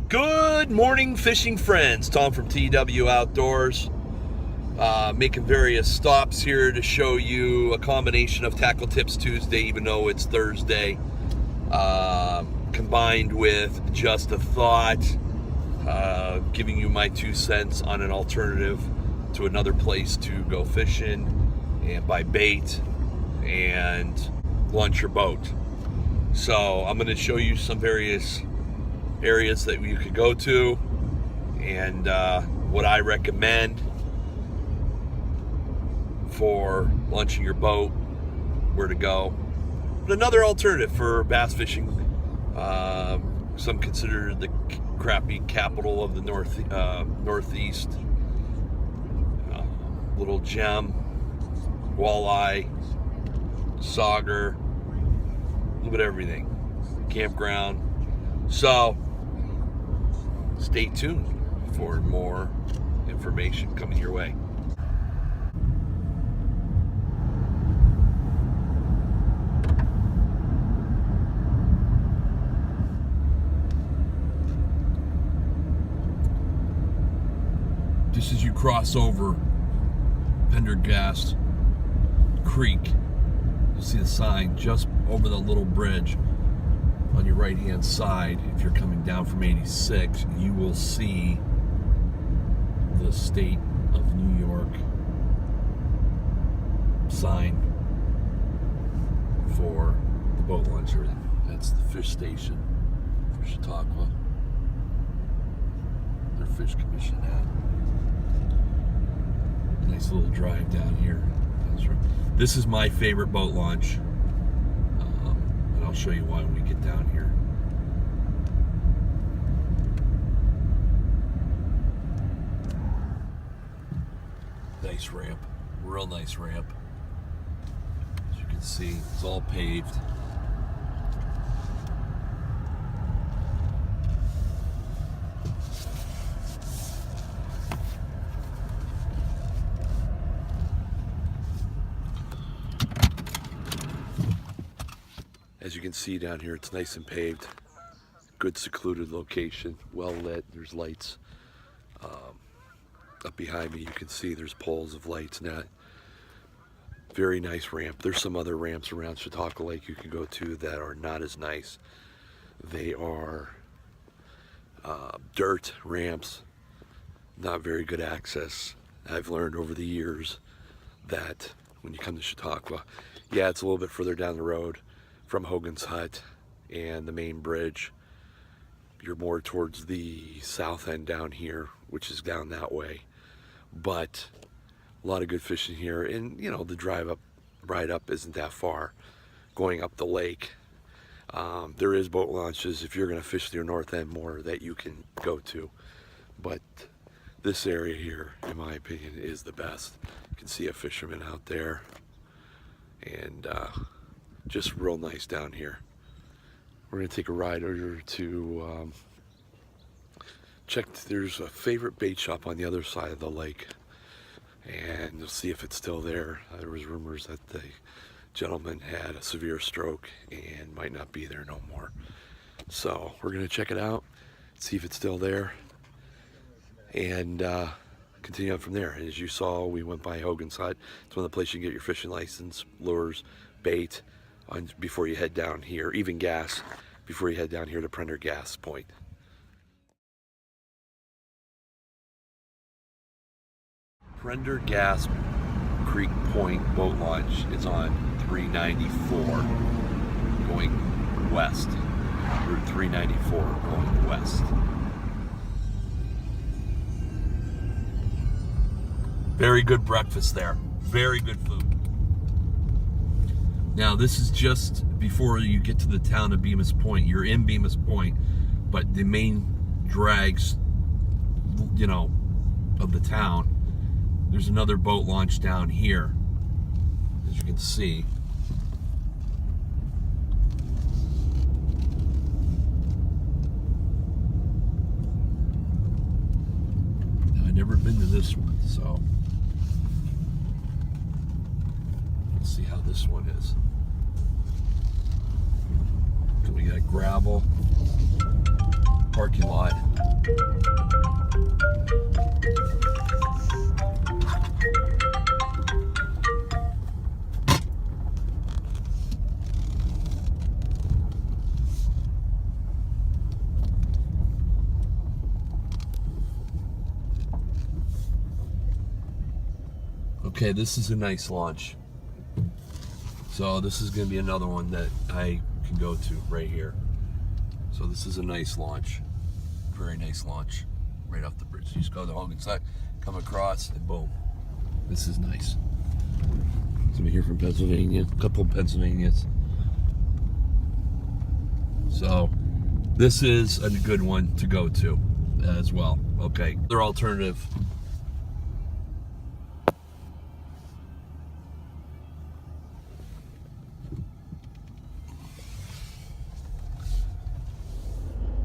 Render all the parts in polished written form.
Good morning, fishing friends. Tom from TWOutdoors, making various stops here to show you a combination of Tackle Tips Tuesday, even though it's Thursday, combined with just a thought, giving you my 2 cents on an alternative to another place to go fishing and buy bait and launch your boat. So I'm going to show you some various areas that you could go to and what I recommend for launching your boat, where to go. But another alternative for bass fishing, some consider the crappy capital of the Northeast. Little gem, walleye, sauger, a little bit of everything, campground. So stay tuned for more information coming your way. Just as you cross over Pendergast Creek, you'll see the sign just over the little bridge on your right hand side. If you're coming down from 86, you will see the state of New York sign for the boat launcher. That's the fish station for Chautauqua. Their fish commission ad. Nice little drive down here. This is my favorite boat launch, and I'll show you why when we get down here. Nice ramp, real nice ramp. As you can see, it's all paved. As you can see down here, it's nice and paved. Good secluded location, well lit. There's lights. Up behind me, you can see there's poles of lights now. Very nice ramp. There's some other ramps around Chautauqua Lake you can go to that are not as nice. They are dirt ramps, not very good access. I've learned over the years that when you come to Chautauqua, yeah, it's a little bit further down the road from Hogan's Hut and the main bridge. You're more towards the south end down here, which is down that way. But a lot of good fishing here, and you know, the ride up isn't that far going up the lake. There is boat launches if you're going to fish the north end more that you can go to, but this area here, in my opinion, is the best. You can see a fisherman out there, and just real nice down here. We're going to take a ride over to check. There's a favorite bait shop on the other side of the lake, and you'll see if it's still there. There was rumors that the gentleman had a severe stroke and might not be there no more. So we're going to check it out, see if it's still there, and continue on from there. And as you saw, we went by Hogan's Hut. It's one of the places you can get your fishing license, lures, bait, before you head down here, even gas, before you head down here to Pendergast Point. Pendergast Creek Point boat launch is on 394 going west. Route 394 going west. Very good breakfast there. Very good food. Now this is just before you get to the town of Bemis Point. You're in Bemis Point, but the main drags, you know, of the town, there's another boat launch down here, as you can see. Now, I've never been to this one, so let's see how this one is. We got gravel, parking lot. Okay, this is a nice launch. So this is going to be another one that I can go to right here. So this is a nice launch. Very nice launch. Right off the bridge. You just go to the Hogan side, come across, and boom. This is nice. Somebody here from Pennsylvania. A couple of Pennsylvanians. So this is a good one to go to as well. Okay, their alternative.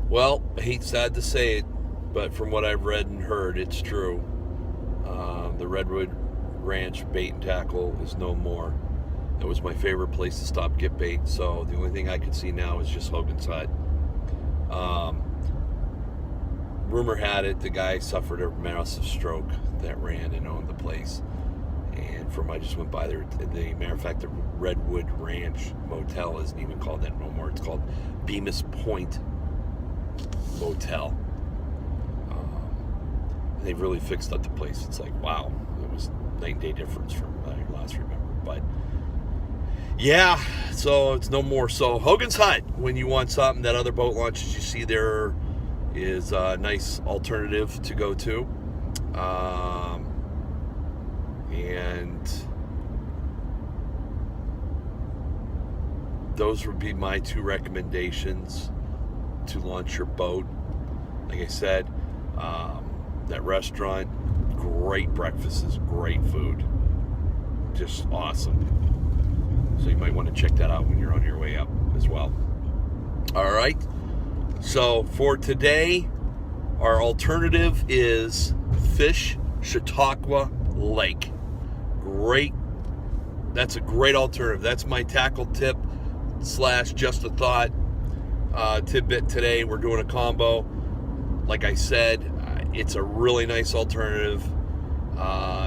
Well, I hate sad to say it, but from what I've read and heard, it's true. The Redwood Ranch bait and tackle is no more. It was my favorite place to stop get bait, so the only thing I could see now is just Hogan's Hut. Rumor had it the guy suffered a massive stroke that ran and owned the place. And from I just went by there, the matter of fact, the Redwood Ranch Motel isn't even called that no more. It's called Bemis Point Motel. They've really fixed up the place. It's like, wow, it was night and day difference from what I last remember. But yeah, so it's no more. So Hogan's Hut, when you want something, that other boat launches you see there is a nice alternative to go to. And those would be my two recommendations to launch your boat. Like I said, that restaurant, great breakfasts, great food, just awesome. So you might want to check that out when you're on your way up as well. All right, so for today, our alternative is fish Chautauqua Lake. Great, that's a great alternative. That's my tackle tip / just a thought tidbit today. We're doing a combo. Like I said, it's a really nice alternative.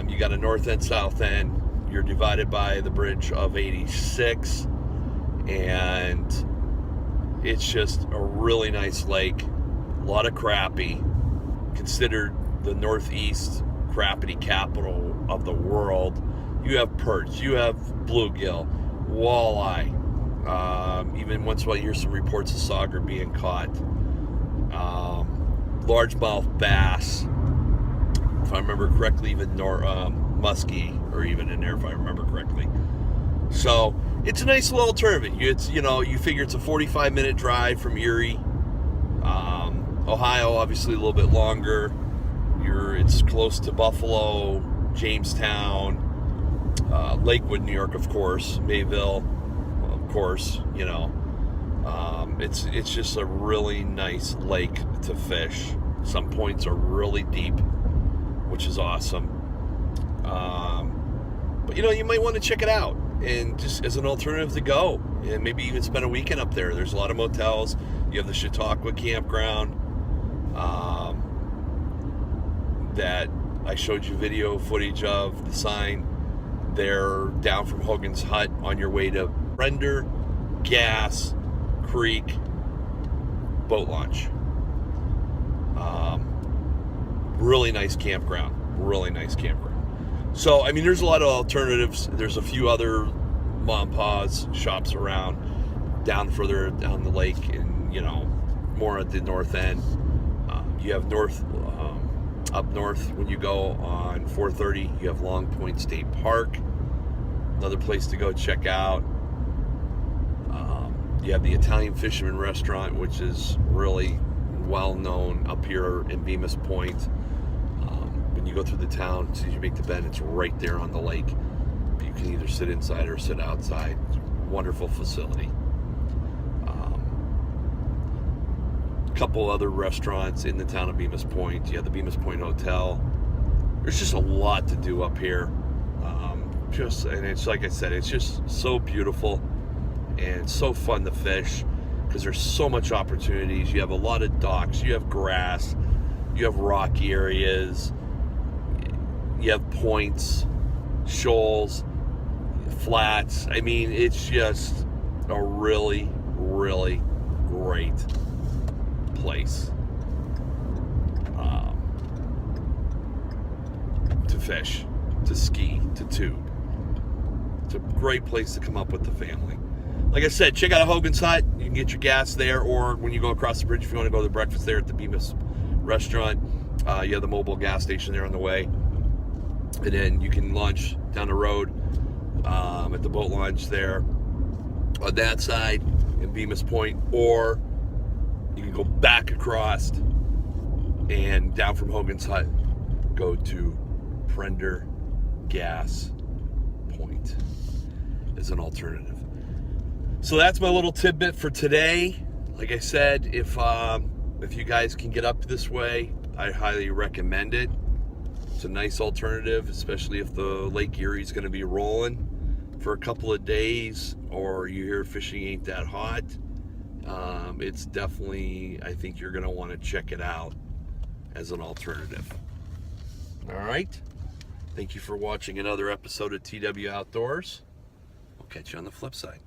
You got a north end, south end. You're divided by the bridge of 86, and it's just a really nice lake. A lot of crappie, considered the northeast crappie capital of the world. You have perch, you have bluegill, walleye. Even once in a while you hear some reports of sauger being caught. Largemouth bass, if I remember correctly, even muskie, or even in there if I remember correctly. So it's a nice little alternative. You figure it's a 45-minute drive from Erie. Ohio, obviously a little bit longer. It's close to Buffalo, Jamestown, Lakewood, New York, of course, Mayville, of course. It's just a really nice lake to fish. Some points are really deep, which is awesome. But you might want to check it out, and just as an alternative to go, and maybe even spend a weekend up there. There's a lot of motels. You have the Chautauqua campground that I showed you video footage of, the sign. They're down from Hogan's Hut on your way to Render, Gas Creek boat launch. Really nice campground. So, there's a lot of alternatives. There's a few other mom and pa's shops around further down the lake, and more at the north end. You have up north when you go on 430, you have Long Point State Park, another place to go check out. You have the Italian Fisherman Restaurant, which is really well known up here in Bemis Point. When you go through the town, as soon as you make the bend, it's right there on the lake. You can either sit inside or sit outside. It's a wonderful facility. A couple other restaurants in the town of Bemis Point. You have the Bemis Point Hotel. There's just a lot to do up here. And it's like I said, it's just so beautiful and so fun to fish because there's so much opportunities. You have a lot of docks. You have grass. You have rocky areas, you have points, shoals, flats. I mean, it's just a really, really great place to fish, to ski, to tube. It's a great place to come up with the family. Like I said, check out Hogan's Hut. You can get your gas there, or when you go across the bridge, if you want to go to breakfast there at the Bemis restaurant, you have the mobile gas station there on the way. And then you can launch down the road at the boat launch there on that side in Bemis Point, or you can go back across and down from Hogan's Hut, go to Prender Gas Point as an alternative. So that's my little tidbit for today. Like I said, if you guys can get up this way, I highly recommend it. It's a nice alternative, especially if the Lake Erie is going to be rolling for a couple of days, or you hear fishing ain't that hot. It's definitely, I think you're going to want to check it out as an alternative. All right. Thank you for watching another episode of TW Outdoors. We'll catch you on the flip side.